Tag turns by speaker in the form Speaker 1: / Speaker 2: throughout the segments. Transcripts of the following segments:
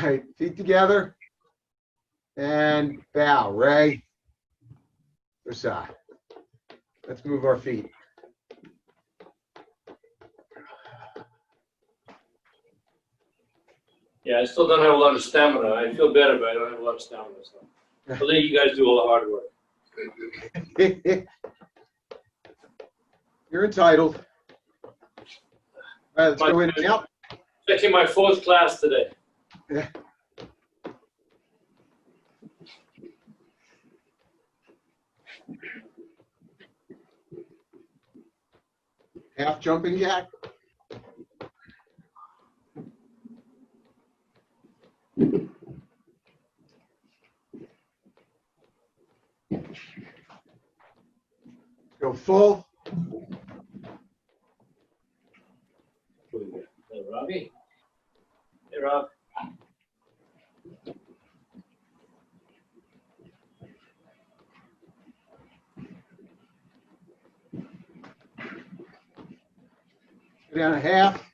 Speaker 1: right, feet together. And bow, Ray. Other side. Let's move our feet.
Speaker 2: Yeah, I still don't have a lot of stamina. I feel better, but I don't have a lot of stamina. So I think you guys do all the hard work.
Speaker 1: You're entitled. All right, let's go in and out.
Speaker 2: Taking my 4th class today.
Speaker 1: Yeah. Half jumping jack. Go full.
Speaker 2: Hey, Robbie. Hey, Rob.
Speaker 1: Go down a half.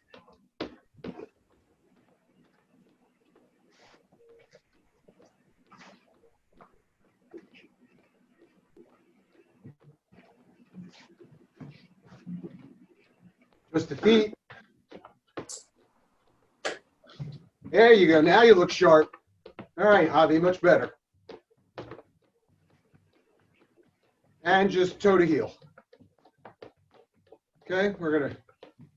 Speaker 1: Just the feet. There you go. Now you look sharp. All right, Javi, much better. And just toe to heel. Okay, we're going to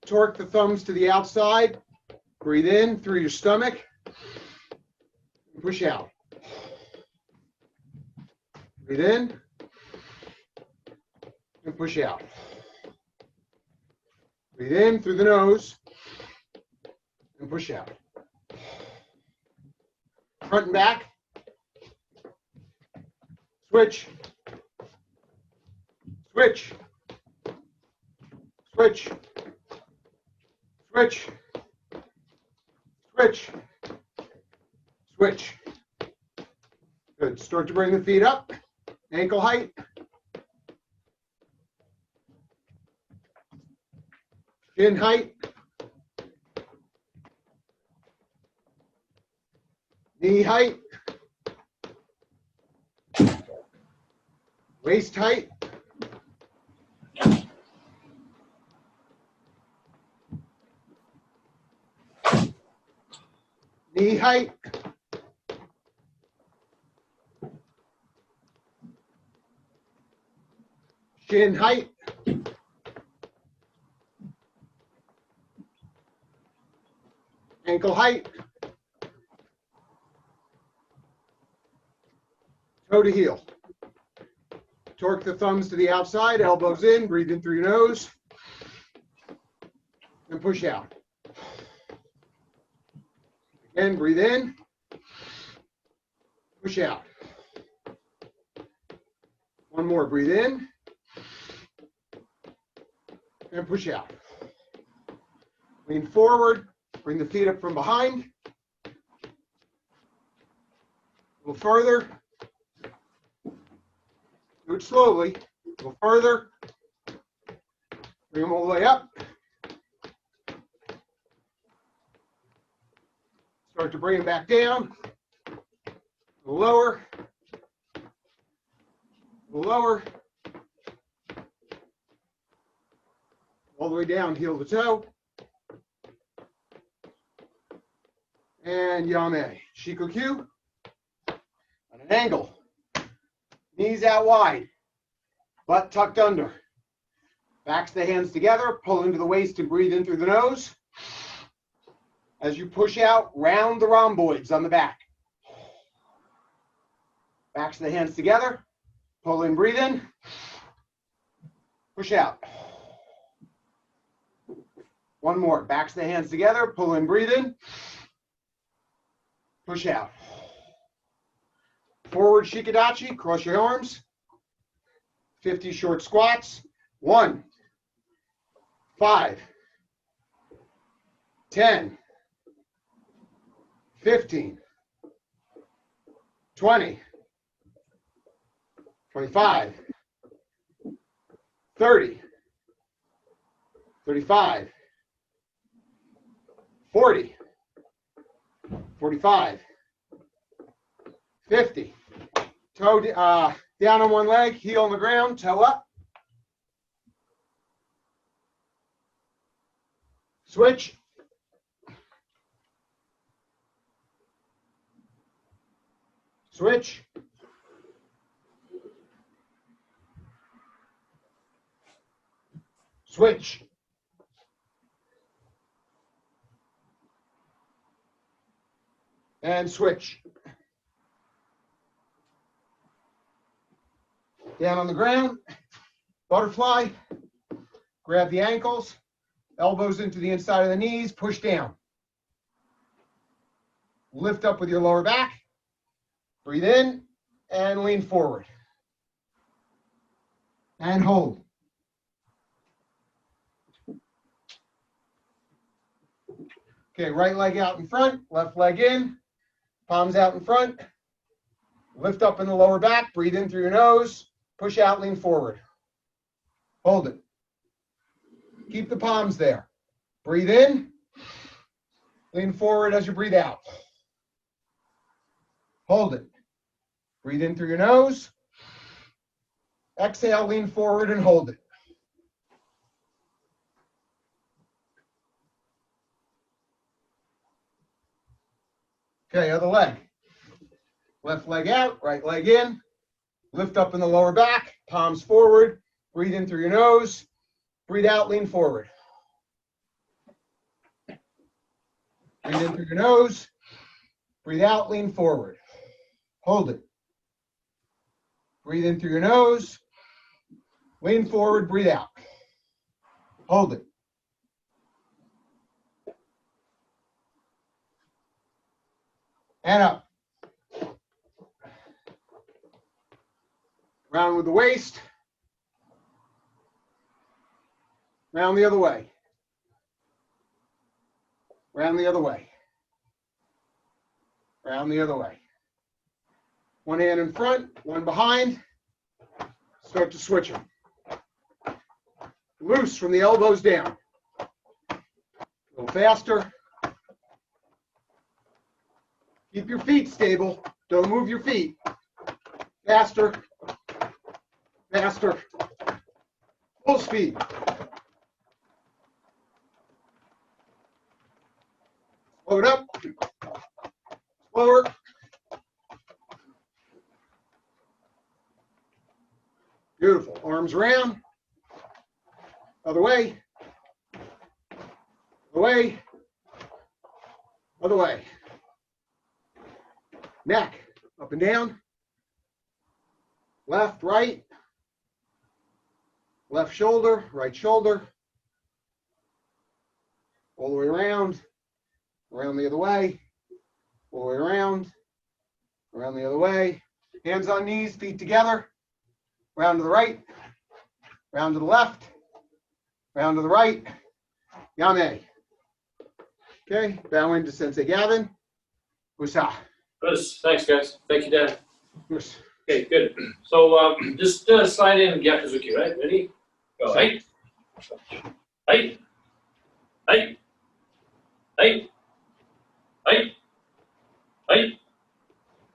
Speaker 1: torque the thumbs to the outside. Breathe in through your stomach. Push out. Breathe in. And push out. Breathe in through the nose. And push out. Front and back. Switch. Switch. Switch. Switch. Switch. Switch. Good. Start to bring the feet up. Ankle height. Shin height. Knee height. Waist height. Knee height. Shin height. Ankle height. Toe to heel. Torque the thumbs to the outside, elbows in, breathe in through your nose, and push out. Again, breathe in, push out. One more, breathe in, and push out. Lean forward, bring the feet up from behind. A little further. Do it slowly. A little further. Bring them all the way up. Start to bring them back down. A little lower. A little lower. All the way down, heel to toe. And Yame. Shikoku. At an angle. Knees out wide. Butt tucked under. Backs the hands together. Pull into the waist and breathe in through the nose. As you push out, round the rhomboids on the back. Backs the hands together. Pull in, breathe in. Push out. One more. Backs the hands together. Pull in, breathe in. Push out. Forward Shikadachi, cross your arms. 50 short squats. 1, 5, 10, 15, 20, 25, 30, 35, 40, 45, 50. Toe down on one leg, heel on the ground, toe up. Switch. Switch. Switch. And switch. Down on the ground, butterfly, grab the ankles, elbows into the inside of the knees, push down. Lift up with your lower back, breathe in, and lean forward. And hold. Okay, right leg out in front, left leg in, palms out in front. Lift up in the lower back, breathe in through your nose, push out, lean forward. Hold it. Keep the palms there. Breathe in, lean forward as you breathe out. Hold it. Breathe in through your nose. Exhale, lean forward and hold it. Okay, other leg. Left leg out, right leg in. Lift up in the lower back, palms forward. Breathe in through your nose. Breathe out, lean forward. Breathe in through your nose. Breathe out, lean forward. Hold it. Breathe in through your nose. Lean forward, breathe out. Hold it. And up. Round with the waist. Round the other way. Round the other way. Round the other way. One hand in front, one behind. Start to switch them. Loose from the elbows down. A little faster. Keep your feet stable. Don't move your feet. Faster. Faster. Full speed. Slow it up. Slower. Beautiful. Arms around. Other way. Other way. Other way. Neck. Up and down. Left, right. Left shoulder, right shoulder. All the way around. Around the other way. All the way around. Around the other way. Hands on knees, feet together. Round to the right. Round to the left. Round to the right. Yame. Okay, bow into Sensei Gavin. Usa.
Speaker 2: Good. Thanks, guys. Thank you, Dan.
Speaker 1: Us.
Speaker 2: Okay, good. So just slide in Gyakuzuki, right? Ready? Go. Hey. Hey. Hey. Hey. Hey. Hey.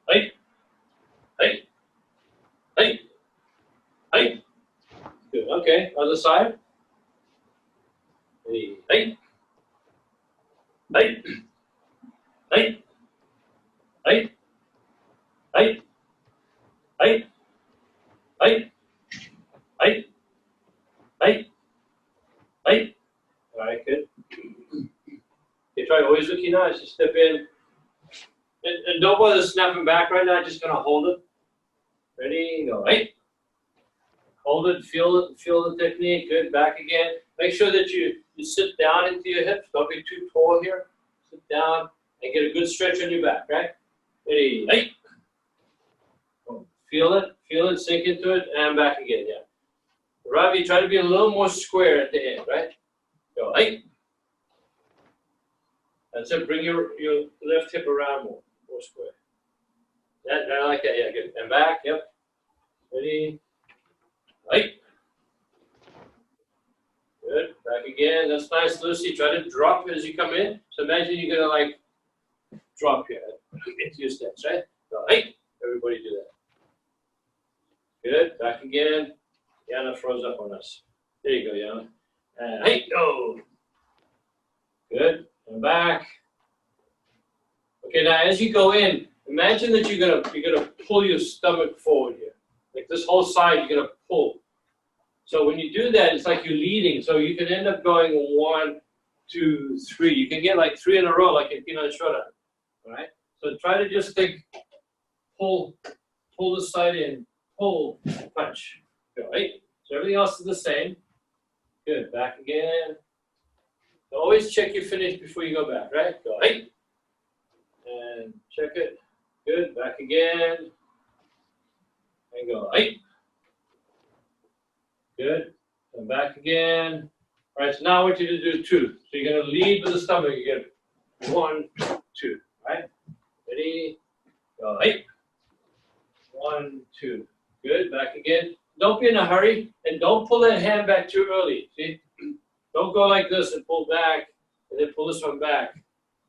Speaker 2: Hey. Hey. Hey. Hey. Good. Okay. Other side. Hey. Hey. Hey. Hey. Hey. Hey. Hey. Hey. Hey. Hey. Hey. All right, good. Okay, try Oizuki now. Just step in. And don't bother snapping back right now. Just gonna hold it. Ready? Go. Hey. Hold it. Feel the technique. Good. Back again. Make sure that you sit down into your hips. Don't be too tall here. Sit down and get a good stretch on your back. Right? Ready? Hey. Feel it, sink into it, and back again. Yeah. Ravi, try to be a little more square at the end. Right? Go. Hey. That's it. Bring your left hip around more square. I like that. Yeah, good. And back. Yep. Ready? Right. Good. Back again. That's nice, Lucy. Try to drop as you come in. So imagine you're gonna like drop here into your stance, right? Go, hey, everybody do that. Good, back again. Yana froze up on us. There you go, Yana. And hey, go. Good, and back. Okay, now as you go in, imagine that you're gonna pull your stomach forward here. Like this whole side, you're gonna pull. So when you do that, it's like you're leading. So you can end up going 1, 2, 3. You can get like 3 in a row, like a peanut shredder. All right. So try to just think, pull this side in, pull, punch. Go, right? So everything else is the same. Good. Back again. So always check your finish before you go back, right? Go, right? And check it. Good. Back again. And go, right? Good. And back again. All right, so now I want you to do 2. So you're going to lead with the stomach. You get 1, 2. Right? Ready? Go, right? 1, 2. Good. Back again. Don't be in a hurry, and don't pull that hand back too early. See? Don't go like this and pull back, and then pull this one back.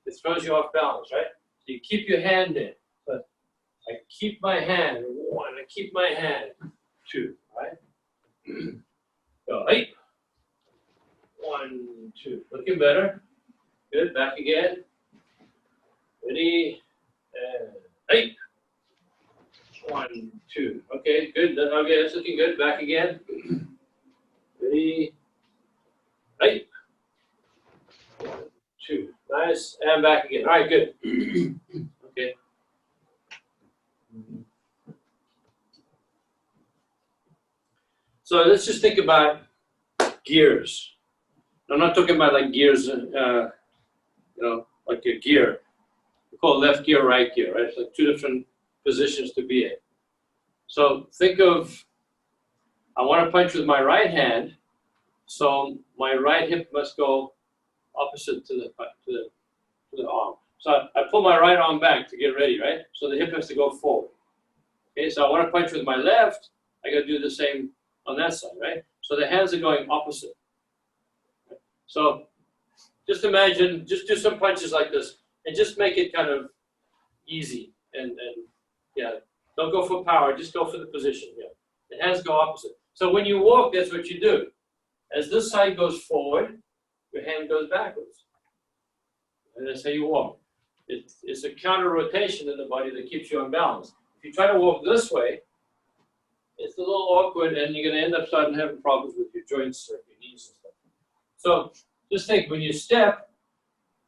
Speaker 2: It throws you off balance, right? So you keep your hand in. But I keep my hand. 1. I keep my hand. 2. Right? Go, right? 1, 2. Looking better. Good. Back again. Ready? And right. 1, 2. Okay, good. Okay, that's looking good. Back again. Ready? Right. 1, 2. Nice. And back again. All right, good. Okay. So let's just think about gears. I'm not talking about like gears, like a gear. We call it left gear, right gear, right? It's like 2 different positions to be in. So think of, I want to punch with my right hand, so my right hip must go opposite to the arm. So I pull my right arm back to get ready, right? So the hip has to go forward. Okay, so I want to punch with my left, I got to do the same on that side, right? So the hands are going opposite. So just imagine, just do some punches like this, and just make it kind of easy. And yeah, don't go for power, just go for the position. Yeah, the hands go opposite. So when you walk, that's what you do. As this side goes forward, your hand goes backwards. And that's how you walk. It's a counter rotation in the body that keeps you on balance. If you try to walk this way, it's a little awkward, and you're going to end up starting having problems with your joints or your knees and stuff. So just think, when you step,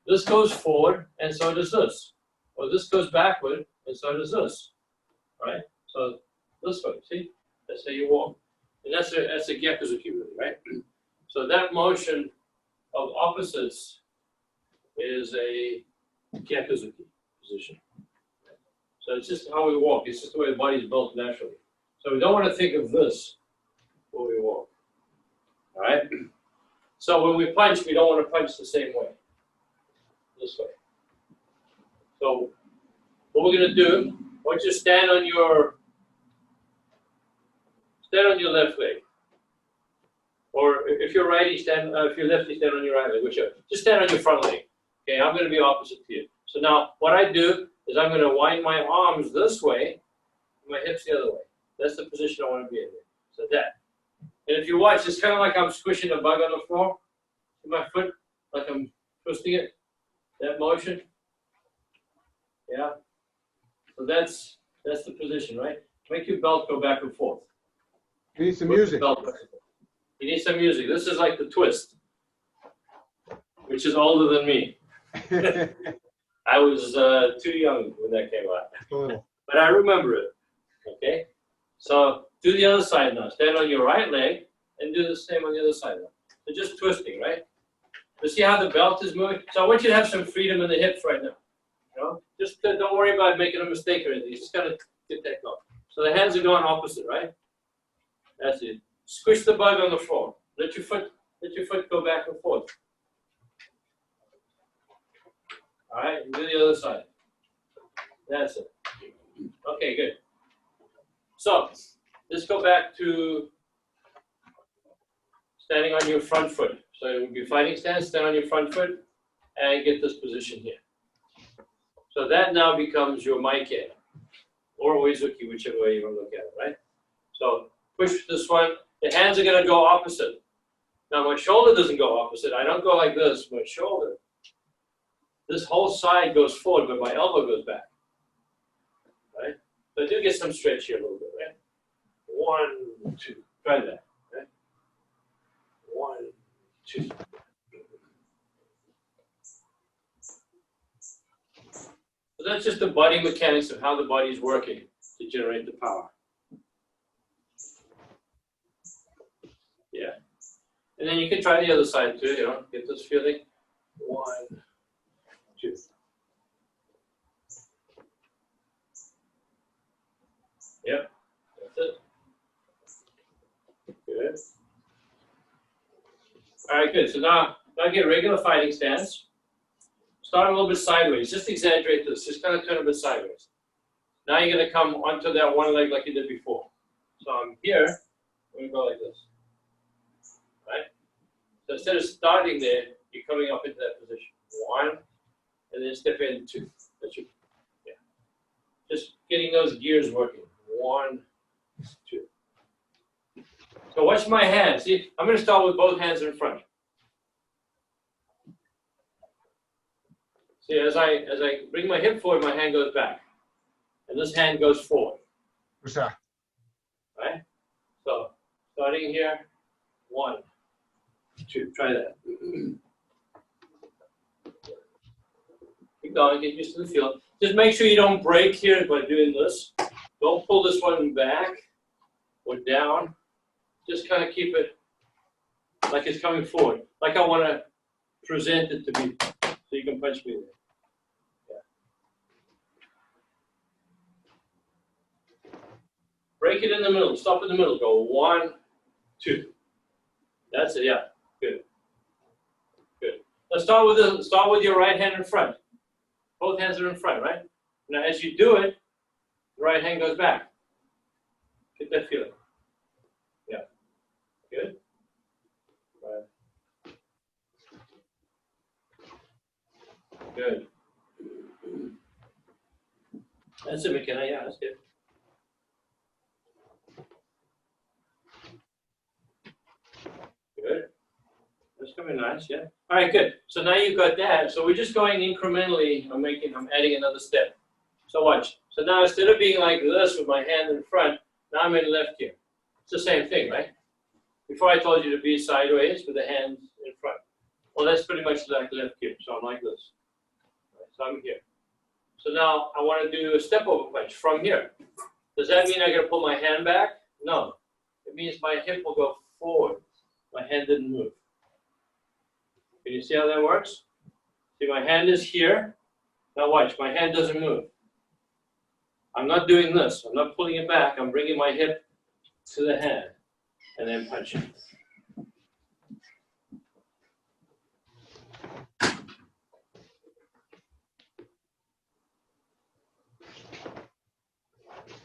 Speaker 2: this goes forward, and so does this. Or this goes backward, and so does this. Right? So this way, see? That's how you walk. And that's a gyakuzuki, really, right? So that motion of opposites is a gyakuzuki position. So it's just how we walk. It's just the way the body is built naturally. So we don't want to think of this when we walk. All right? So when we punch, we don't want to punch the same way. This way. So what we're going to do, I want you to stand on your left leg. Or if you're righty, if you're lefty, stand on your right leg, whichever. Just stand on your front leg. Okay, I'm going to be opposite to you. So now what I do is I'm going to wind my arms this way, and my hips the other way. That's the position I want to be in. So that. And if you watch, it's kind of like I'm squishing a bug on the floor with my foot, like I'm twisting it. That motion. Yeah. So that's the position, right? Make your belt go back and forth.
Speaker 1: You need some music.
Speaker 2: You need some music. This is like the twist, which is older than me. I was too young when that came out. But I remember it. Okay? So do the other side now. Stand on your right leg and do the same on the other side now. So just twisting, right? You see how the belt is moving? So I want you to have some freedom in the hips right now. You know? Just don't worry about making a mistake or anything. You just gotta get that going. So the hands are going opposite, right? That's it. Squish the bug on the floor. Let your foot go back and forth. All right, and do the other side. That's it. Okay, good. So let's go back to standing on your front foot. So it would be fighting stance, stand on your front foot, and get this position here. So that now becomes your Maike, or Oizuki, whichever way you want to look at it, right? So push this one. The hands are going to go opposite. Now my shoulder doesn't go opposite. I don't go like this. My shoulder, this whole side goes forward, but my elbow goes back, right? So I do get some stretch here a little bit, right? 1, 2. Try that, right? 1, 2. So that's just the body mechanics of how the body is working to generate the power. Yeah. And then you can try the other side too, you know, get this feeling. 1, 2. Yep, that's it. Good. All right, good. So now get regular fighting stance. Start a little bit sideways. Just exaggerate this. Just kind of turn a bit sideways. Now you're going to come onto that one leg like you did before. So I'm here. I'm going to go like this. Right? So instead of starting there, you're coming up into that position. 1, and then step in 2. That's your, yeah. Just getting those gears working. 1, 2. So watch my hands. See, I'm going to start with both hands in front. See, as I bring my hip forward, my hand goes back, and this hand goes forward.
Speaker 1: What's that?
Speaker 2: Right? So starting here, 1, 2. Try that. Keep going. Get used to the feel. Just make sure you don't break here by doing this. Don't pull this one back or down. Just kind of keep it like it's coming forward, like I want to present it to be, so you can punch me there. Yeah. Break it in the middle. Stop in the middle. Go 1, 2. That's it. Yeah. Good. Good. Let's start with your right hand in front. Both hands are in front, right? Now, as you do it, the right hand goes back. Get that feeling. Yeah. Good. Right. Good. That's it, McKenna. Yeah, that's good. Good. That's coming nice, yeah. All right, good. So now you've got that. So we're just going incrementally. I'm adding another step. So watch. So now instead of being like this with my hand in front, now I'm in left here. It's the same thing, right? Before I told you to be sideways with the hands in front. Well, that's pretty much like left here. So I'm like this. Right? So I'm here. So now I want to do a step over punch from here. Does that mean I got to pull my hand back? No. It means my hip will go forward. My hand didn't move. Can you see how that works? See, my hand is here. Now watch, my hand doesn't move. I'm not doing this. I'm not pulling it back. I'm bringing my hip to the hand and then punching.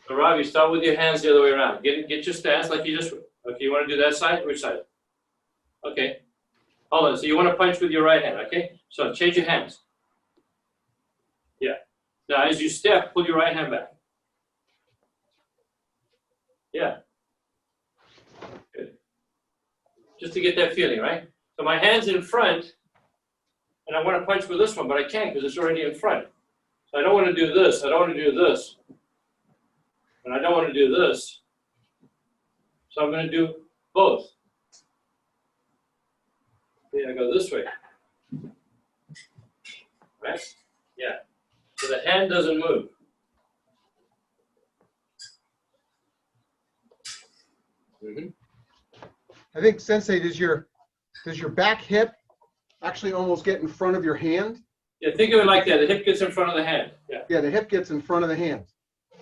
Speaker 2: So Robbie, start with your hands the other way around. Get your stance like you just, okay, you want to do that side? Which side? Okay. Hold on, so you want to punch with your right hand, okay? So change your hands. Yeah. Now as you step, pull your right hand back. Yeah. Good. Just to get that feeling, right? So my hand's in front, and I want to punch with this one, but I can't because it's already in front. So I don't want to do this. I don't want to do this. And I don't want to do this. So I'm going to do both. Yeah, I go this way. Right? Yeah. So the hand doesn't move. Mm-hmm.
Speaker 1: I think, Sensei, does your back hip actually almost get in front of your hand?
Speaker 2: Yeah, think of it like that. The hip gets in front of the hand. Yeah.
Speaker 1: Yeah, the hip gets in front of the hand.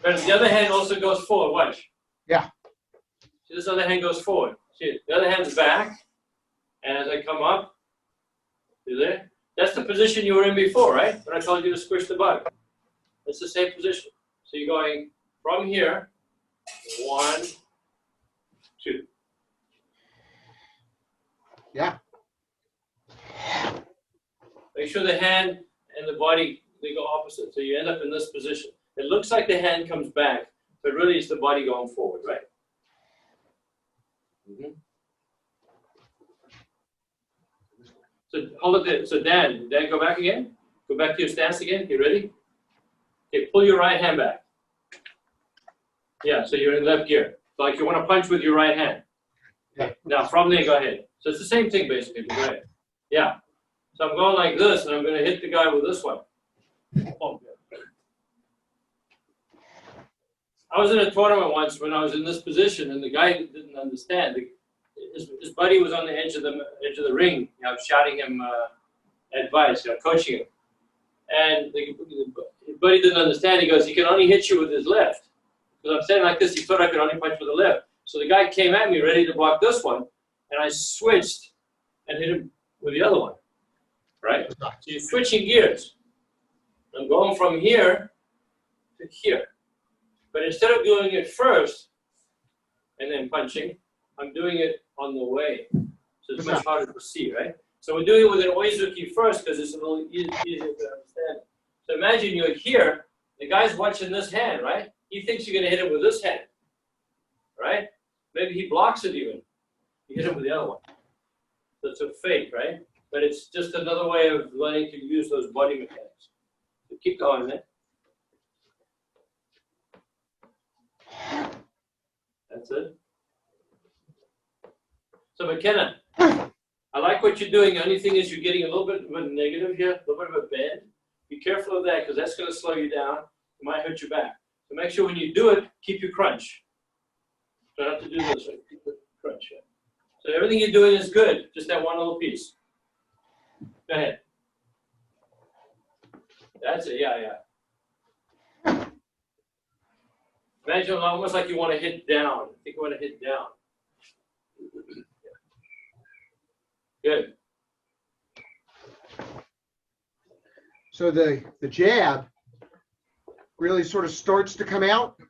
Speaker 2: But the other hand also goes forward. Watch.
Speaker 1: Yeah.
Speaker 2: See, this other hand goes forward. See, the other hand's back. And as I come up, see there? That's the position you were in before, right? When I told you to squish the bug. It's the same position. So you're going from here, 1, 2.
Speaker 1: Yeah.
Speaker 2: Make sure the hand and the body they go opposite. So you end up in this position. It looks like the hand comes back, but really it's the body going forward, right? So hold it there. So Dan, go back again. Go back to your stance again. You ready? Okay, pull your right hand back. Yeah, so you're in left gear. So like you want to punch with your right hand. Okay. Now from there, go ahead. So it's the same thing basically. Go ahead. Yeah. So I'm going like this, and I'm going to hit the guy with this one. Oh, I was in a tournament once when I was in this position, and the guy didn't understand. His buddy was on the edge of the ring, you know, shouting him advice, you know, coaching him. And his buddy didn't understand. He goes, he can only hit you with his left. Because I'm standing like this, he thought I could only punch with the left. So the guy came at me ready to block this one, and I switched and hit him with the other one. Right? So you're switching gears. I'm going from here to here. But instead of doing it first and then punching, I'm doing it on the way. So it's much harder to see, right? So we're doing it with an oizuki first because it's a little easier to understand. So imagine you're here, the guy's watching this hand, right? He thinks you're going to hit him with this hand, right? Maybe he blocks it even. You hit him with the other one. So it's a fake, right? But it's just another way of learning to use those body mechanics. So keep going, man. That's it. So McKenna, I like what you're doing. The only thing is you're getting a little bit of a negative here, a little bit of a bend. Be careful of that because that's going to slow you down. It might hurt your back. So make sure when you do it, keep your crunch. Try not to do this. Right? Keep the crunch. Yeah. So everything you're doing is good. Just that one little piece. Go ahead. That's it. Yeah, yeah. Imagine almost like you want to hit down. I think you want to hit down. Good.
Speaker 1: So the jab really sort of starts to come out,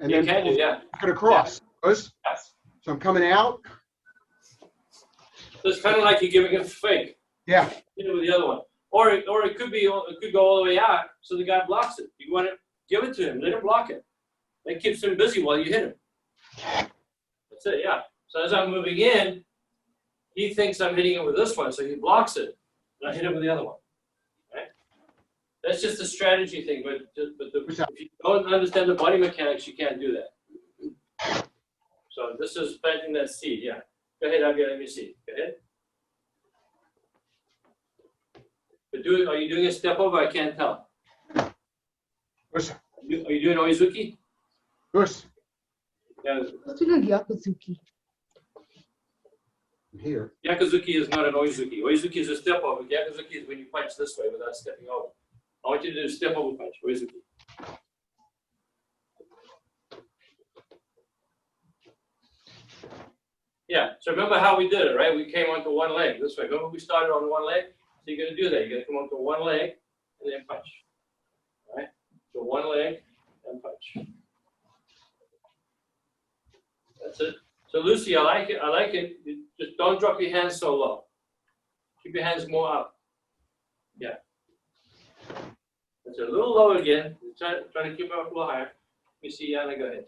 Speaker 1: and
Speaker 2: You
Speaker 1: then
Speaker 2: can do, yeah.
Speaker 1: cut across.
Speaker 2: Yeah.
Speaker 1: Yes. So I'm coming out.
Speaker 2: So it's kind of like you're giving it a fake.
Speaker 1: Yeah.
Speaker 2: You know, with the other one, or it could go all the way out, so the guy blocks it. You want to give it to him, let him block it. That keeps him busy while you hit him. That's it, yeah. So as I'm moving in, he thinks I'm hitting it with this one, so he blocks it, and I hit him with the other one. Right? That's just a strategy thing, but if you don't understand the body mechanics, you can't do that. So this is planting that seed, yeah. Go ahead, Abby, let me see. Go ahead. But are you doing a step over? I can't tell.
Speaker 1: Yes.
Speaker 2: Are you doing oizuki?
Speaker 1: Yes.
Speaker 2: Yeah.
Speaker 1: Here.
Speaker 2: Yakuzuki is not an oizuki. Oizuki is a step over. Yakuzuki is when you punch this way without stepping over. I want you to do a step over punch, oizuki. Yeah, so remember how we did it, right? We came onto one leg this way. Remember we started on one leg? So you're going to do that. You're going to come onto one leg and then punch. All right? So one leg and punch. That's it. So Lucy, I like it. I like it. You just don't drop your hands so low. Keep your hands more up. Yeah. That's a little low again. Trying to keep it up a little higher. You see Yana, go ahead.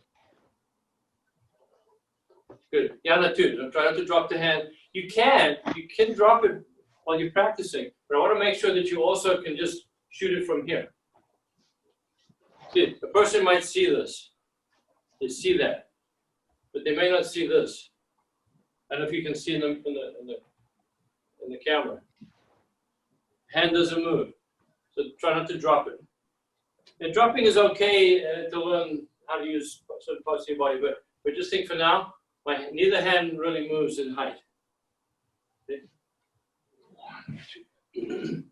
Speaker 2: Good. Yana too. Don't try not to drop the hand. You can drop it while you're practicing, but I want to make sure that you also can just shoot it from here. See, the person might see this. They see that, but they may not see this. I don't know if you can see them in the camera. Hand doesn't move, so try not to drop it. And dropping is okay to learn how to use certain parts of your body, but just think for now, neither hand really moves in height. Okay. 1, 2.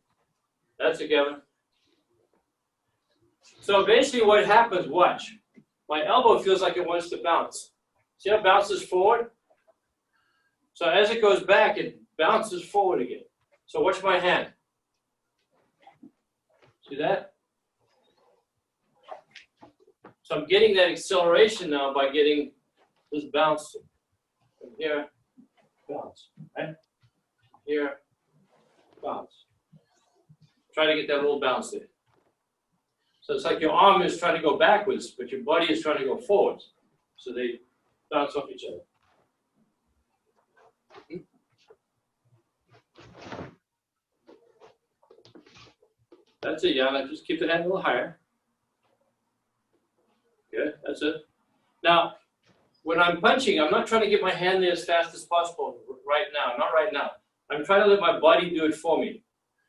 Speaker 2: That's it, Gavin. So basically what happens, watch. My elbow feels like it wants to bounce. See how it bounces forward? So as it goes back, it bounces forward again. So watch my hand. See that? So I'm getting that acceleration now by getting this bounce. From here, bounce. Right? Here, bounce. Try to get that little bounce there. So it's like your arm is trying to go backwards, but your body is trying to go forwards. So they bounce off each other. That's it, Yana. Just keep the hand a little higher. Good, that's it. Now, when I'm punching, I'm not trying to get my hand there as fast as possible right now, not right now. I'm trying to let my body do it for me.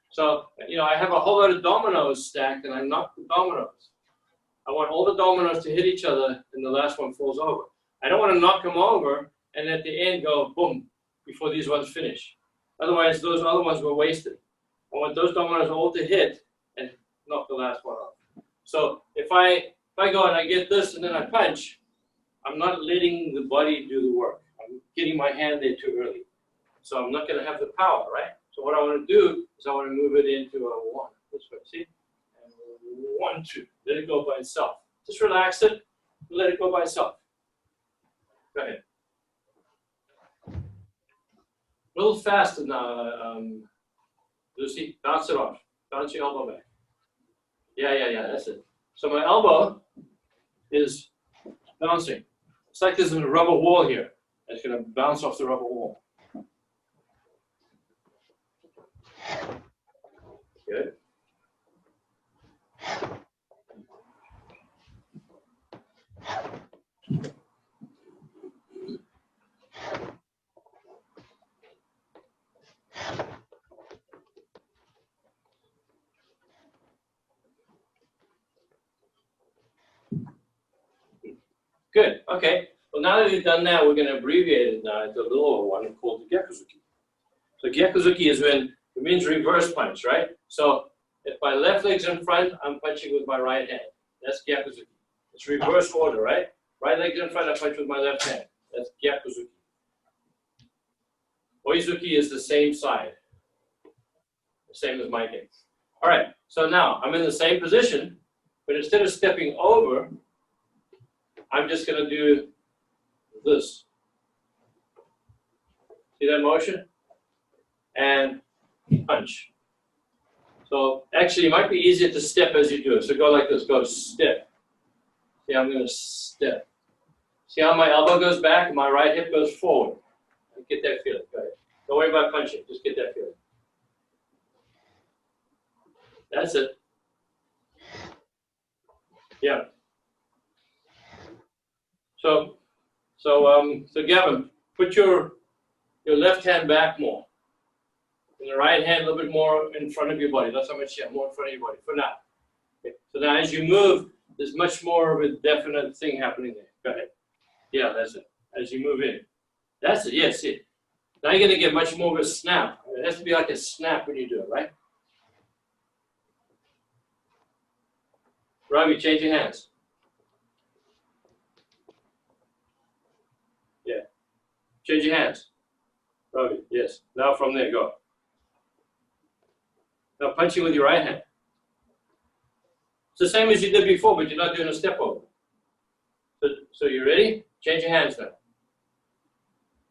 Speaker 2: So, you know, I have a whole lot of dominoes stacked and I knock the dominoes. I want all the dominoes to hit each other and the last one falls over. I don't want to knock them over and at the end go boom before these ones finish. Otherwise, those other ones were wasted. I want those dominoes all to hit and knock the last one off. So if I go and I get this and then I punch, I'm not letting the body do the work. I'm getting my hand there too early. So I'm not going to have the power, right? So what I want to do is I want to move it into a 1. This way, see? And 1, 2. Let it go by itself. Just relax it. Let it go by itself. Go ahead. A little faster now, Lucy. Bounce it off. Bounce your elbow back. Yeah. That's it. So my elbow is bouncing. It's like there's a rubber wall here. It's going to bounce off the rubber wall. Good. Good. Okay. Well, now that we've done that, we're going to abbreviate it now into a little one called the Gyakuzuki. So Gyakuzuki is when it means reverse punch, right? So if my left leg's in front, I'm punching with my right hand. That's Gyakuzuki. It's reverse order, right? Right leg's in front, I punch with my left hand. That's Gyakuzuki. Oizuki is the same side. The same as my game. All right. So now I'm in the same position, but instead of stepping over, I'm just going to do this. See that motion? And punch. So actually, it might be easier to step as you do it. So go like this. Go step. See, I'm going to step. See how my elbow goes back and my right hip goes forward. Get that feeling. Go ahead. Don't worry about punching. Just get that feeling. That's it. Yeah. So Gavin, put your left hand back more. And the right hand a little bit more in front of your body. Not so much, yeah, more in front of your body for now. Okay. So now as you move, there's much more of a definite thing happening there. Go ahead. Yeah, that's it. As you move in. That's it, yes, see it. Now you're going to get much more of a snap. It has to be like a snap when you do it, right? Ravi, change your hands. Yeah. Change your hands. Ravi, yes. Now from there, go. Now punching with your right hand. It's the same as you did before, but you're not doing a step over. So you ready? Change your hands now.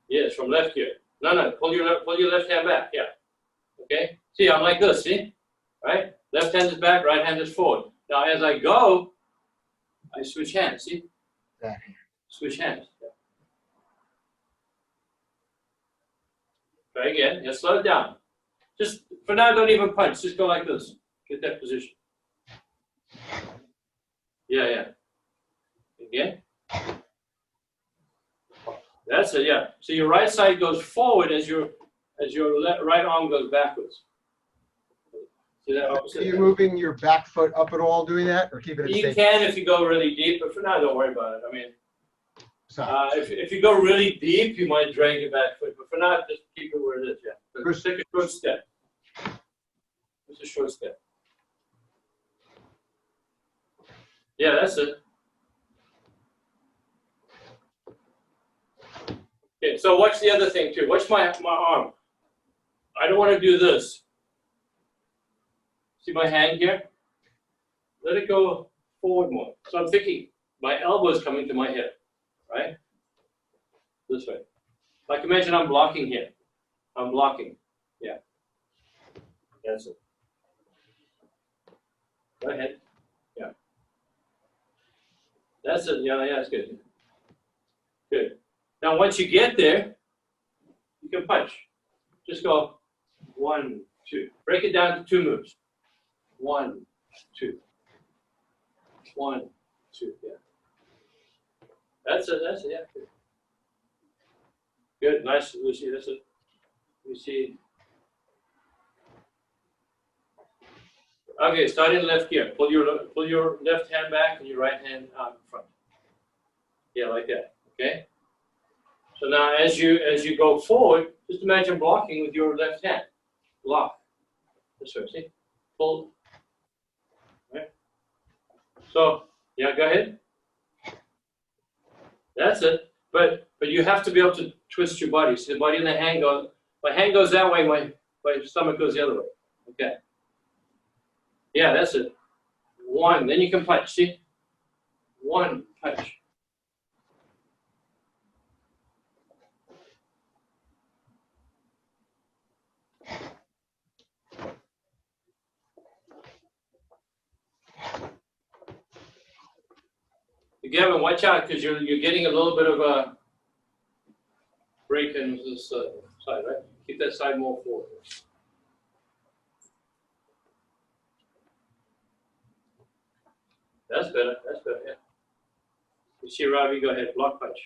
Speaker 2: Yes, from left here. No, pull your left hand back, yeah. Okay? See, I'm like this, see? Right? Left hand is back, right hand is forward. Now as I go, I switch hands, see?
Speaker 1: That hand.
Speaker 2: Switch hands. Yeah. Try again, just slow it down. Just, for now, don't even punch, just go like this. Get that position. Yeah. Again. That's it, yeah. So your right side goes forward as your right arm goes backwards. See that opposite?
Speaker 1: Are you moving your back foot up at all doing that, or keeping it
Speaker 2: You
Speaker 1: safe?
Speaker 2: can if you go really deep, but for now, don't worry about it. I mean,
Speaker 1: So,
Speaker 2: if you go really deep, you might drag your back foot, but for now, just keep it where it is, yeah. Just take a short step. Just a short step. Yeah, that's it. Okay, so watch the other thing too. Watch my arm. I don't want to do this. See my hand here? Let it go forward more. So I'm thinking my elbow is coming to my hip, right? This way. Like imagine I'm blocking here. I'm blocking. Yeah. That's it. Go ahead. Yeah. That's it. Yeah, that's good. Good. Now, once you get there, you can punch. Just go 1, 2. Break it down to 2 moves. 1, 2. 1, 2. Yeah. That's it. That's it. Yeah. Good. Good. Nice, Lucy. That's it. Lucy. Okay. Start in left gear. Pull your left hand back and your right hand out in front. Yeah, like that. Okay. So now, as you go forward, just imagine blocking with your left hand. Block. This way. See. Pull. Right. So yeah, go ahead. That's it. But you have to be able to twist your body. See the body and the hand goes. My hand goes that way. My stomach goes the other way. Okay. Yeah, that's it. 1. Then you can punch. See. 1 punch. Gavin, watch out because you're getting a little bit of a break in this side, right? Keep that side more forward. That's better. That's better. Yeah. You see, Robbie, go ahead. Block punch.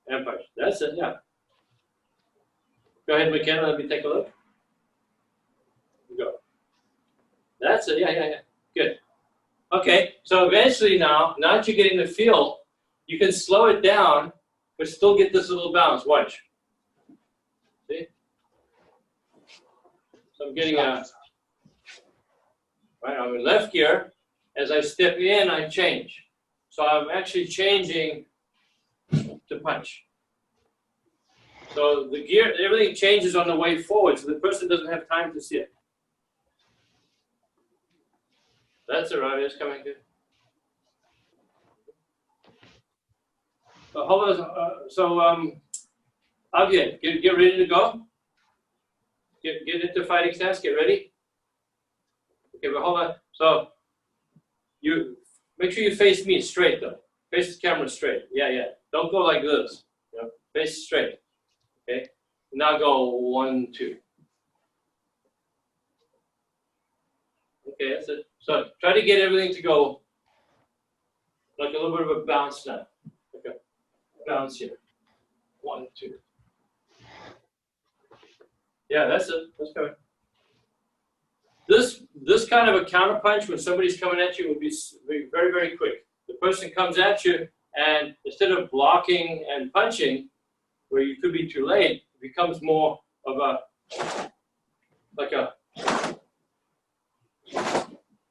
Speaker 2: And punch. That's it. Yeah. Go ahead, McKenna. Let me take a look. Here we go. That's it. Yeah. Good. Okay. So eventually now that you're getting the feel, you can slow it down, but still get this little bounce. Watch. See? So I'm getting a, right, I'm in left gear. As I step in, I change. So I'm actually changing to punch. So the gear, everything changes on the way forward, so the person doesn't have time to see it. That's it, right? It's coming good. So hold on. Again, get ready to go. Get into fighting stance. Get ready. Okay, but hold on. So you make sure you face me straight though. Face the camera straight. Yeah. Don't go like this. You know, face straight. Okay. Now go 1, 2. Okay, that's it. So try to get everything to go like a little bit of a bounce now. Okay. Bounce here. 1, 2. Yeah, that's it. That's coming. This kind of a counter punch when somebody's coming at you would be very, very quick. The person comes at you, and instead of blocking and punching, where you could be too late, it becomes more of a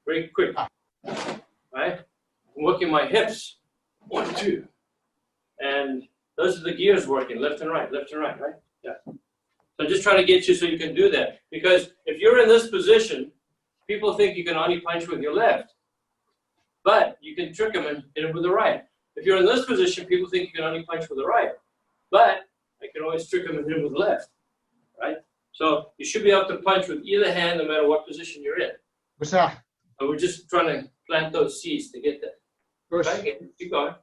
Speaker 2: very quick. Right? I'm working my hips. 1, 2, and those are the gears working left and right, right? Yeah. So just trying to get you so you can do that. Because if you're in this position, people think you can only punch with your left. But you can trick them and hit them with the right. If you're in this position, people think you can only punch with the right. But I can always trick them and hit them with the left. Right? So you should be able to punch with either hand no matter what position you're in.
Speaker 1: What's that?
Speaker 2: And we're just trying to plant those seeds to get that. Okay, keep going.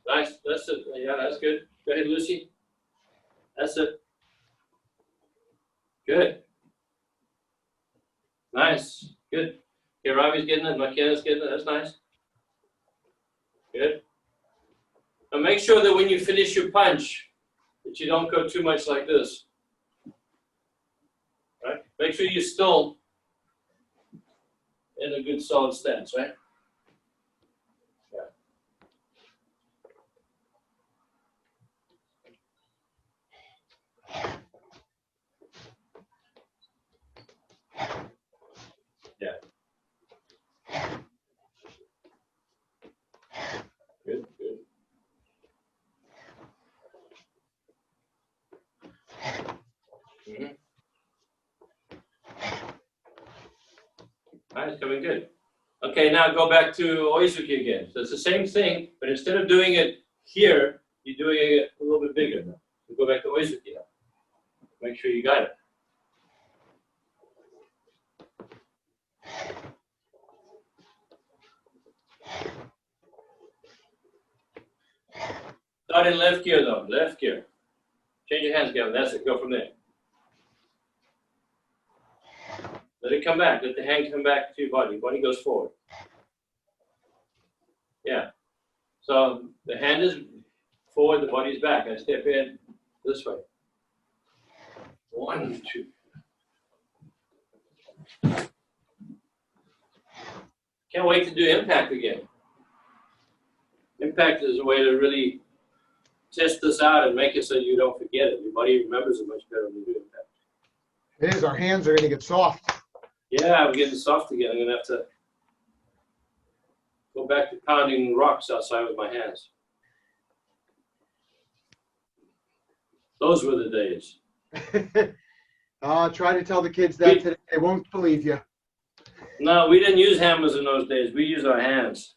Speaker 2: Nice. That's it. Yeah, that's good. Go ahead, Lucy. That's it. Good. Nice. Good. Okay, Robbie's getting it. McKenna's getting it. That's nice. Good. Now make sure that when you finish your punch, that you don't go too much like this. Right? Make sure you're still in a good solid stance, right? Yeah. Good. Mm-hmm. All right, it's coming good. Okay, now go back to Oizuki again. So it's the same thing, but instead of doing it here, you're doing it a little bit bigger now. So go back to Oizuki now. Make sure you got it. Start in left gear though, left gear. Change your hands, Gavin. That's it. Go from there. Let it come back. Let the hand come back to your body. Body goes forward. Yeah. So the hand is forward, the body is back. I step in this way. 1, 2. Can't wait to do impact again. Impact is a way to really test this out and make it so you don't forget it. Your body remembers it much better when you do impact.
Speaker 1: It is. Our hands are going to get soft.
Speaker 2: Yeah, I'm getting soft again. I'm going to have to go back to pounding rocks outside with my hands. Those were the days.
Speaker 1: Try to tell the kids that today. They won't believe you.
Speaker 2: No, we didn't use hammers in those days. We used our hands.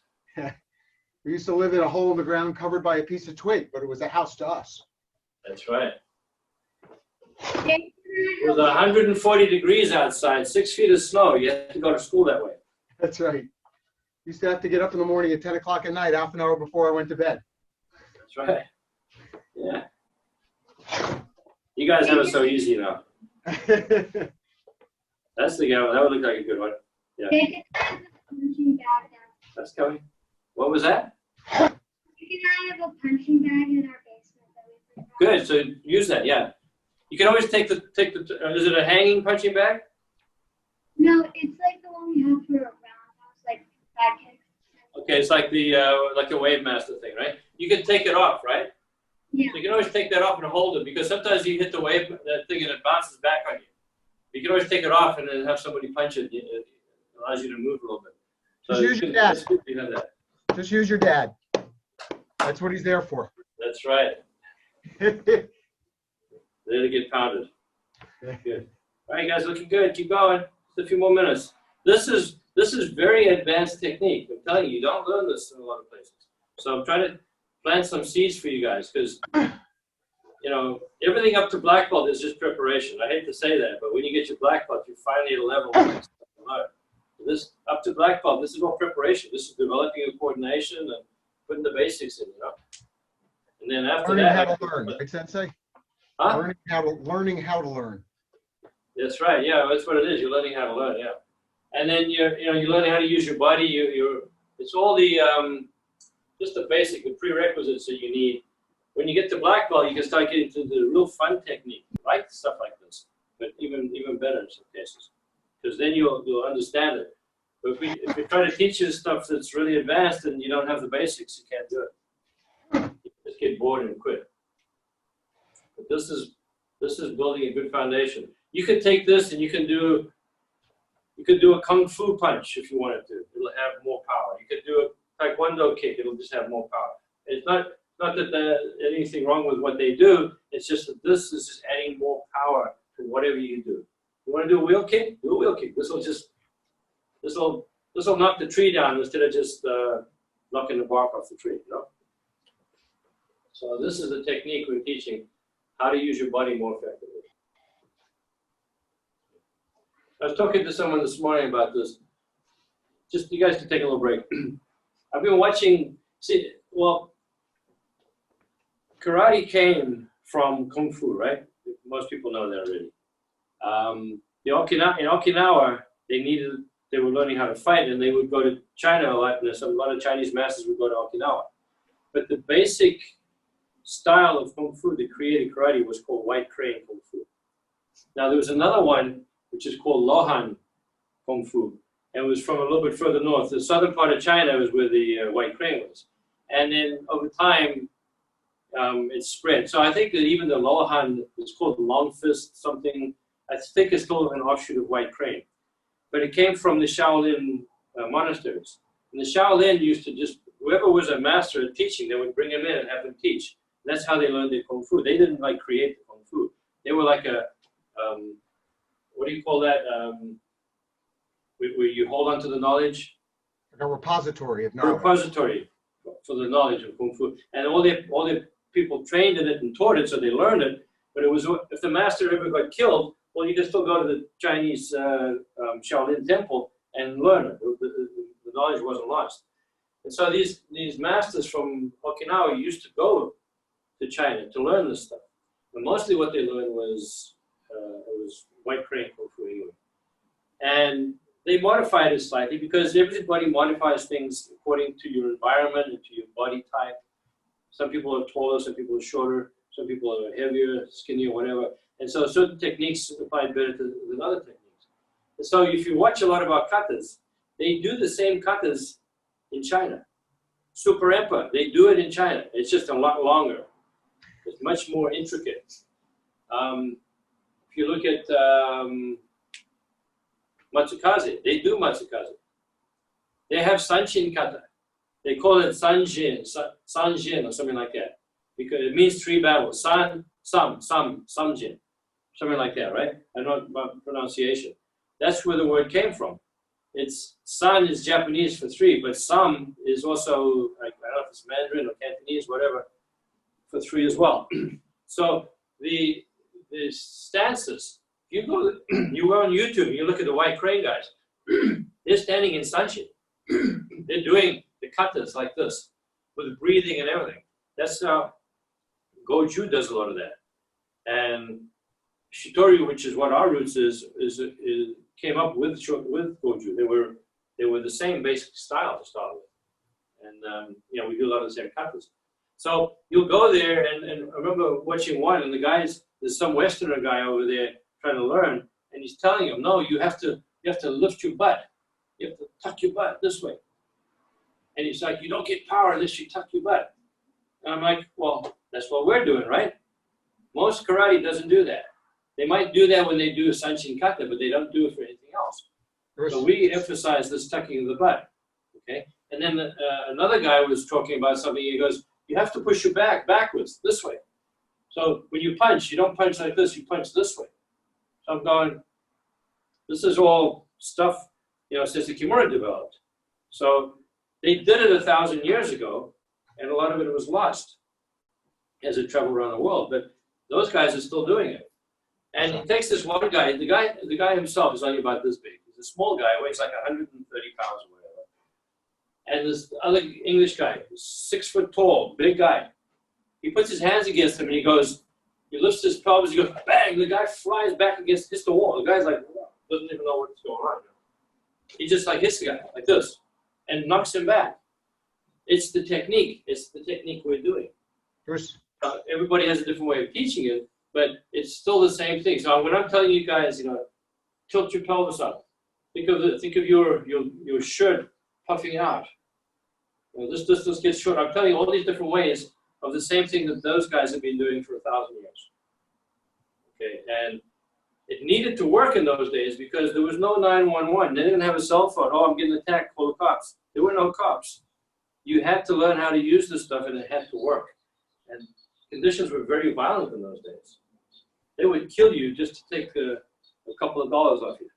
Speaker 1: We used to live in a hole in the ground covered by a piece of twig, but it was a house to us.
Speaker 2: That's right. It was 140 degrees outside, 6 feet of snow. You had to go to school that way.
Speaker 1: That's right. Used to have to get up in the morning at 10 o'clock at night, half an hour before I went to bed.
Speaker 2: That's right. Yeah. You guys have it so easy now. That's the guy. That would look like a good one. Yeah. That's coming. What was that?
Speaker 3: You and I have a punching bag in our basement that we forgot.
Speaker 2: Good. So use that. Yeah. You can always take the. Is it a hanging punching bag?
Speaker 3: No, it's like the one we have for a roundhouse, like bag kicks.
Speaker 2: Okay, it's like the Wave Master thing, right? You can take it off, right?
Speaker 3: Yeah.
Speaker 2: So you can always take that off and hold it because sometimes you hit the wave that thing and it bounces back on you. You can always take it off and then have somebody punch it. It allows you to move a little bit. So
Speaker 1: Just use your dad.
Speaker 2: it's good you have that.
Speaker 1: Just use your dad. That's what he's there for.
Speaker 2: That's right. There to get pounded. Good. All right, guys, looking good. Keep going. Just a few more minutes. This is very advanced technique. I'm telling you, you don't learn this in a lot of places. So I'm trying to plant some seeds for you guys because, you know, everything up to black belt is just preparation. I hate to say that, but when you get your black belt, you're finally at a level where you start to learn. This up to black belt, this is all preparation. This is developing a coordination and putting the basics in, you know. And then after
Speaker 1: Learning
Speaker 2: that,
Speaker 1: how to learn, right, Sensei?
Speaker 2: huh?
Speaker 1: Learning how to learn.
Speaker 2: That's right. Yeah, that's what it is. You're learning how to learn. Yeah, and then you're learning how to use your body. It's all the just the basic, the prerequisites that you need. When you get to black belt, you can start getting to the real fun technique, like stuff like this, but even better in some cases, because then you'll understand it. But if we try to teach you stuff that's really advanced and you don't have the basics, you can't do it. You just get bored and quit. But this is building a good foundation. You could take this and you could do a kung fu punch if you wanted to. It'll have more power. You could do a taekwondo kick. It'll just have more power. It's not that there's anything wrong with what they do. It's just that this is just adding more power to whatever you do. You want to do a wheel kick? Do a wheel kick. This will knock the tree down instead of just knocking the bark off the tree. You know. So this is the technique we're teaching, how to use your body more effectively. I was talking to someone this morning about this. Just you guys can take a little break. I've been watching. Karate came from Kung Fu, right? Most people know that already. In Okinawa, they were learning how to fight, and they would go to China a lot. And a lot of Chinese masters would go to Okinawa. But the basic style of Kung Fu that created karate was called White Crane Kung Fu. Now there was another one which is called Lohan Kung Fu, and it was from a little bit further north. The southern part of China was where the White Crane was. And then over time, it spread. So I think that even the Lohan, it's called Long Fist something, I think it's still an offshoot of White Crane. But it came from the Shaolin monasteries. And the Shaolin used to just, whoever was a master at teaching, they would bring him in and have him teach. And that's how they learned their Kung Fu. They didn't like create the Kung Fu. They were like a, what do you call that? Where you hold on to the knowledge?
Speaker 1: Like a repository of
Speaker 2: A
Speaker 1: knowledge.
Speaker 2: repository for the knowledge of Kung Fu. And all the people trained in it and taught it, so they learned it. But it was, if the master ever got killed, well, you can still go to the Chinese Shaolin temple and learn it. The knowledge wasn't lost. And so these masters from Okinawa used to go to China to learn this stuff. And mostly what they learned was it was white crane kung fu anyway. And they modified it slightly because everybody modifies things according to your environment and to your body type. Some people are taller, some people are shorter, some people are heavier, skinnier, whatever. And so certain techniques apply better than other techniques. And so if you watch a lot of our katas, they do the same katas in China. Super Emperor, they do it in China. It's just a lot longer. It's much more intricate. If you look at Matsukaze, they do Matsukaze. They have Sanshin kata. They call it Sanjin or something like that. Because it means 3 battles. Samjin. Something like that, right? I know about pronunciation. That's where the word came from. It's san is Japanese for 3, but sam is also, like, I don't know if it's Mandarin or Cantonese, whatever, for 3 as well. So the stances, you go on YouTube and you look at the white crane guys, they're standing in Sanshin. They're doing the katas like this, with breathing and everything. That's how Goju does a lot of that. And Shitoryu, which is what our roots is came up with Goju. They were the same basic style to start with. And we do a lot of the same katas. So you'll go there, and I remember watching one, and the guys, there's some Westerner guy over there trying to learn, and he's telling him, no, you have to lift your butt. You have to tuck your butt this way. And he's like, you don't get power unless you tuck your butt. And I'm like, well, that's what we're doing, right? Most karate doesn't do that. They might do that when they do a Sanshin kata, but they don't do it for anything else. So we emphasize this tucking of the butt, okay? And then another guy was talking about something. He goes, you have to push your back backwards, this way. So when you punch, you don't punch like this, you punch this way. So I'm going, this is all stuff, Sensei Kimura developed. So they did it 1,000 years ago, and a lot of it was lost as it traveled around the world. But those guys are still doing it. And he takes this one guy, the guy himself is only about this big. He's a small guy, weighs like 130 pounds or whatever. And this other English guy, 6 foot tall, big guy. He puts his hands against him and he lifts his pelvis, he goes, bang, the guy flies back hits the wall. The guy's like, doesn't even know what's going on. He just hits the guy like this and knocks him back. It's the technique. It's the technique we're doing. Everybody has a different way of teaching it, but it's still the same thing. So when I'm telling you guys, tilt your pelvis up. Think of your shirt puffing out. This distance gets short. I'm telling you all these different ways of the same thing that those guys have been doing for 1,000 years. Okay, and it needed to work in those days because there was no 911. They didn't have a cell phone. Oh, I'm getting attacked, call the cops. There were no cops. You had to learn how to use this stuff, and it had to work. And conditions were very violent in those days. They would kill you just to take a couple of dollars off you.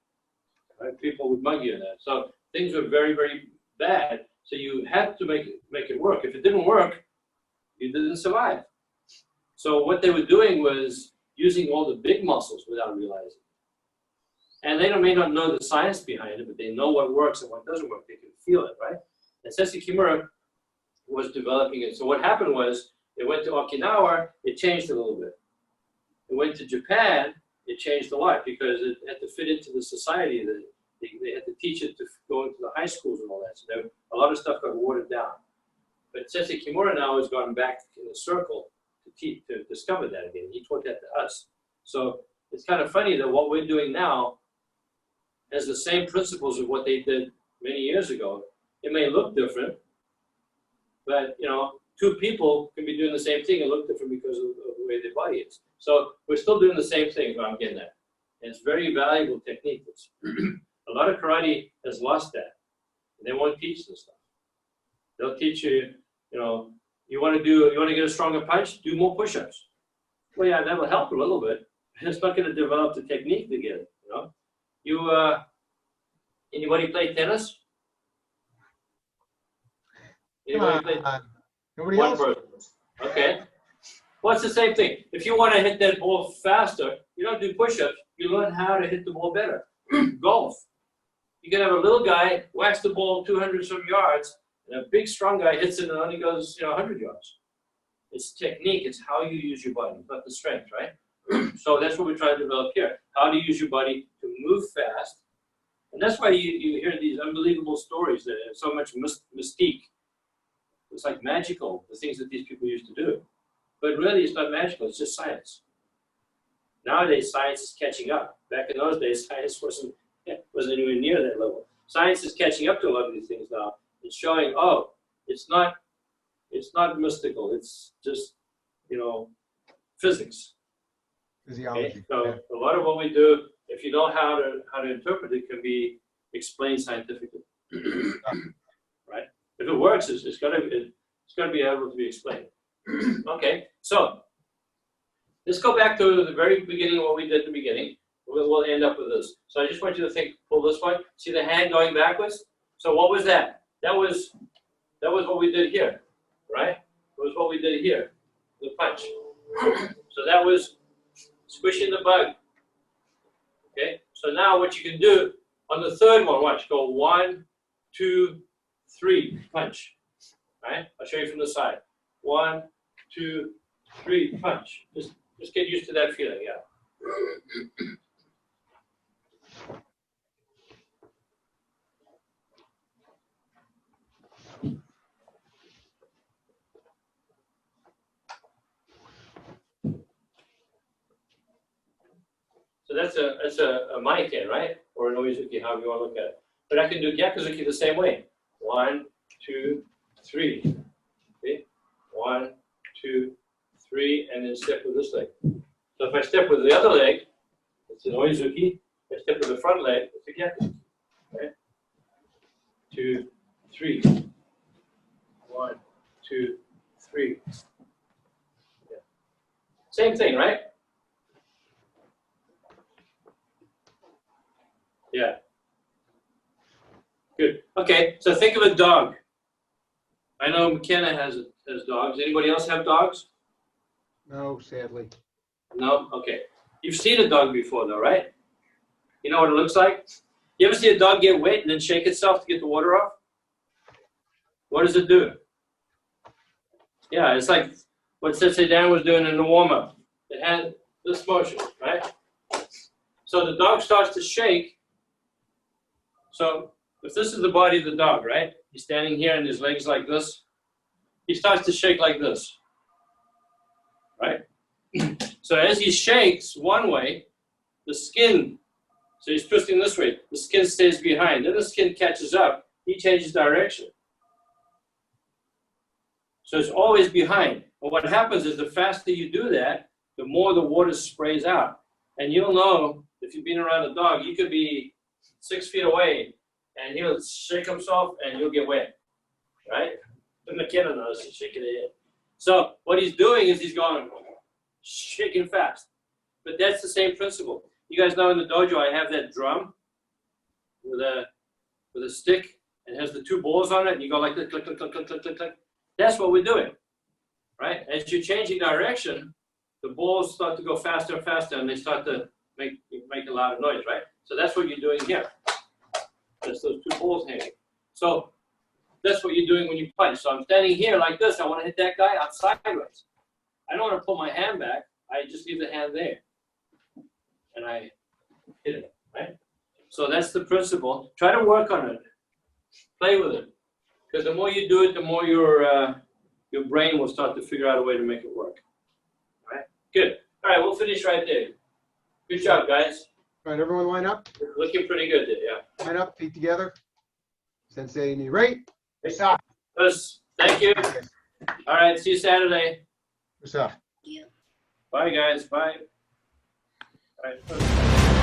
Speaker 2: Right? People would mug you in that. So things were very, very bad. So you had to make it work. If it didn't work, you didn't survive. So what they were doing was using all the big muscles without realizing. And they may not know the science behind it, but they know what works and what doesn't work. They can feel it, right? And Sensei Kimura was developing it. So what happened was, it went to Okinawa, it changed a little bit. It went to Japan, it changed a lot because it had to fit into the society. They had to teach it to go into the high schools and all that. So a lot of stuff got watered down. But Sensei Kimura now has gone back in a circle to discover that again. He taught that to us. So it's kind of funny that what we're doing now has the same principles of what they did many years ago. It may look different, but two people can be doing the same thing and look different because of the way their body is. So we're still doing the same thing, but I'm getting that. And it's very valuable technique. A lot of karate has lost that. And they won't teach this stuff. They'll teach you, you want to get a stronger punch, do more push-ups. Well, yeah, that'll help a little bit. It's not going to develop the technique to get it, anybody play tennis? Anybody play?
Speaker 1: Nobody else?
Speaker 2: Person. Okay. Well, it's the same thing. If you want to hit that ball faster, you don't do push-ups. You learn how to hit the ball better. Golf. You can have a little guy whacks the ball 200 some yards, and a big strong guy hits it and only goes 100 yards. It's technique. It's how you use your body, not the strength, right? So that's what we're trying to develop here. How to use your body to move fast. And that's why you hear these unbelievable stories that have so much mystique. It's like magical, the things that these people used to do. But really, it's not magical. It's just science. Nowadays, science is catching up. Back in those days, science wasn't anywhere near that level. Science is catching up to a lot of these things now. It's showing, oh, it's not mystical. It's just, physics.
Speaker 1: Physiology.
Speaker 2: Okay? So a lot of what we do, if you know how to interpret it, can be explained scientifically. Right? If it works, it's gonna be able to be explained. Okay, so let's go back to the very beginning of what we did at the beginning. We'll end up with this. So I just want you to pull this one. See the hand going backwards? So what was that? That was what we did here, right? It was what we did here, the punch. So that was squishing the bug. Okay, so now what you can do on the third one, watch, go 1, 2, 3, punch. Right? I'll show you from the side. 1, 2, 3, punch. Just get used to that feeling, yeah. So that's a maike, right? Or an oizuki, however you want to look at it. But I can do gyakuzuki the same way. 1, 2, 3. Okay? 1, 2, 3, and then step with this leg. So if I step with the other leg, it's an oizuki. If I step with the front leg, it's a gyakuzuki. Okay? 2, 3. 1, 2, 3. Yeah. Same thing, right? Yeah. Good. Okay, so think of a dog. I know McKenna has dogs. Anybody else have dogs?
Speaker 1: No, sadly.
Speaker 2: No? Okay. You've seen a dog before though, right? You know what it looks like? You ever see a dog get wet and then shake itself to get the water off? What does it do? Yeah, it's like what Sensei Dan was doing in the warm-up. It had this motion, right? So the dog starts to shake. So if this is the body of the dog, right? He's standing here and his legs like this. He starts to shake like this, right? So as he shakes one way, the skin, so he's twisting this way, the skin stays behind. Then the skin catches up. He changes direction. So it's always behind. But what happens is the faster you do that, the more the water sprays out. And you'll know, if you've been around a dog, you could be 6 feet away and he'll shake himself and you'll get wet, right? And McKenna knows he's shaking it in. So what he's doing is he's going, shaking fast. But that's the same principle. You guys know in the dojo I have that drum with a stick and it has the 2 balls on it and you go like this, click, click, click, click, click, click, click. That's what we're doing, right? As you're changing direction, the balls start to go faster and faster and they start to make a lot of noise, right? So that's what you're doing here. There's those 2 balls hanging. So that's what you're doing when you punch. So I'm standing here like this. I want to hit that guy. I'm sideways. I don't want to pull my hand back. I just leave the hand there. And I hit it, right? So that's the principle. Try to work on it. Play with it. Because the more you do it, the more your brain will start to figure out a way to make it work. All right? Good. All right, we'll finish right there. Good job, guys.
Speaker 1: All right, everyone line up.
Speaker 2: Looking pretty good there, yeah.
Speaker 1: Line up, feet together. Sensei knee right. Stop.
Speaker 2: Thank you. All right, see you Saturday.
Speaker 1: What's up?
Speaker 2: Bye, guys. Bye. All right.